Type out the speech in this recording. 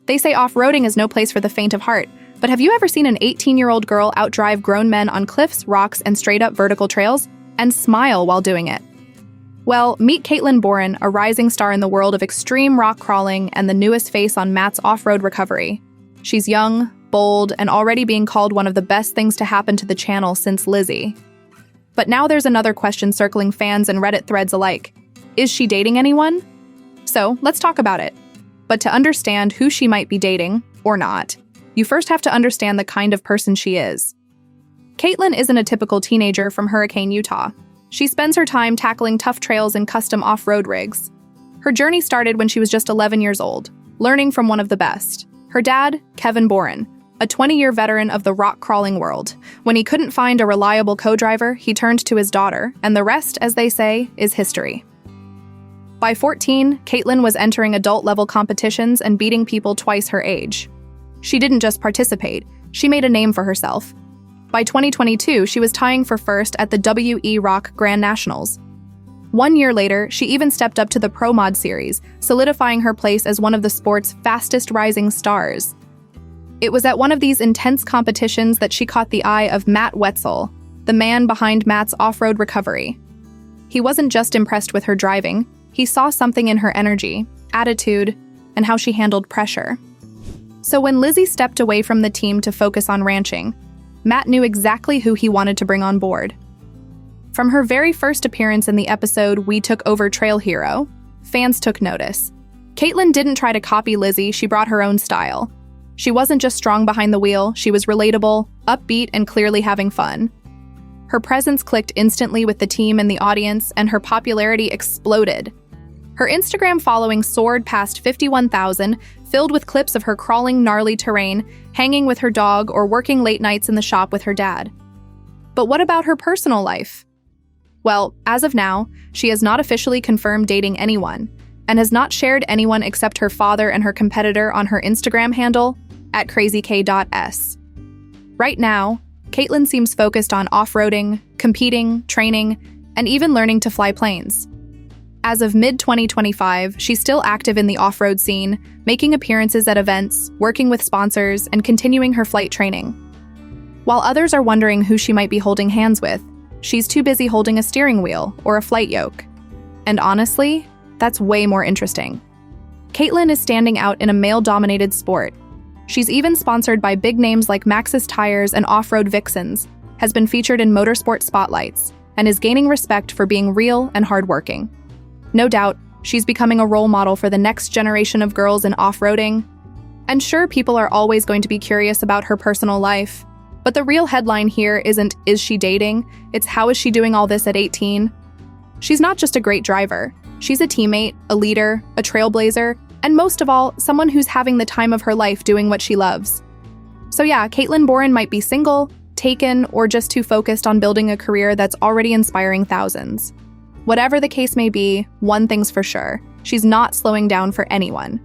They say off-roading is no place for the faint of heart, but have you ever seen an 18-year-old girl outdrive grown men on cliffs, rocks, and straight-up vertical trails, and smile while doing it? Well, meet Katelynn Boren, a rising star in the world of extreme rock crawling and the newest face on Matt's off-road recovery. She's young, bold, and already being called one of the best things to happen to the channel since Lizzy. But now there's another question circling fans and Reddit threads alike. Is she dating anyone? So, let's talk about it. But to understand who she might be dating, or not, you first have to understand the kind of person she is. Katelynn isn't a typical teenager from Hurricane, Utah. She spends her time tackling tough trails in custom off-road rigs. Her journey started when she was just 11 years old, learning from one of the best. Her dad, Katelynn Boren, a 20-year veteran of the rock-crawling world. When he couldn't find a reliable co-driver, he turned to his daughter, and the rest, as they say, is history. By 14, Katelynn was entering adult-level competitions and beating people twice her age. She didn't just participate, she made a name for herself. By 2022, she was tying for first at the WE Rock Grand Nationals. 1 year later, she even stepped up to the Pro Mod Series, solidifying her place as one of the sport's fastest rising stars. It was at one of these intense competitions that she caught the eye of Matt Wetzel, the man behind Matt's off-road recovery. He wasn't just impressed with her driving, he saw something in her energy, attitude, and how she handled pressure. So when Lizzy stepped away from the team to focus on ranching, Matt knew exactly who he wanted to bring on board. From her very first appearance in the episode We Took Over Trail Hero, fans took notice. Katelynn didn't try to copy Lizzy, she brought her own style. She wasn't just strong behind the wheel, she was relatable, upbeat, and clearly having fun. Her presence clicked instantly with the team and the audience, and her popularity exploded. Her Instagram following soared past 51,000, filled with clips of her crawling gnarly terrain, hanging with her dog, or working late nights in the shop with her dad. But what about her personal life? Well, as of now, she has not officially confirmed dating anyone, and has not shared anyone except her father and her competitor on her Instagram handle, @crazyk.s. Right now, Katelynn seems focused on off-roading, competing, training, and even learning to fly planes. As of mid-2025, she's still active in the off-road scene, making appearances at events, working with sponsors, and continuing her flight training. While others are wondering who she might be holding hands with, she's too busy holding a steering wheel or a flight yoke. And honestly, that's way more interesting. Katelynn is standing out in a male-dominated sport. She's even sponsored by big names like Maxxis Tires and Off-Road Vixens, has been featured in motorsport spotlights, and is gaining respect for being real and hardworking. No doubt, she's becoming a role model for the next generation of girls in off-roading. And sure, people are always going to be curious about her personal life. But the real headline here isn't, is she dating? It's, how is she doing all this at 18? She's not just a great driver. She's a teammate, a leader, a trailblazer, and most of all, someone who's having the time of her life doing what she loves. So yeah, Katelynn Boren might be single, taken, or just too focused on building a career that's already inspiring thousands. Whatever the case may be, one thing's for sure, she's not slowing down for anyone.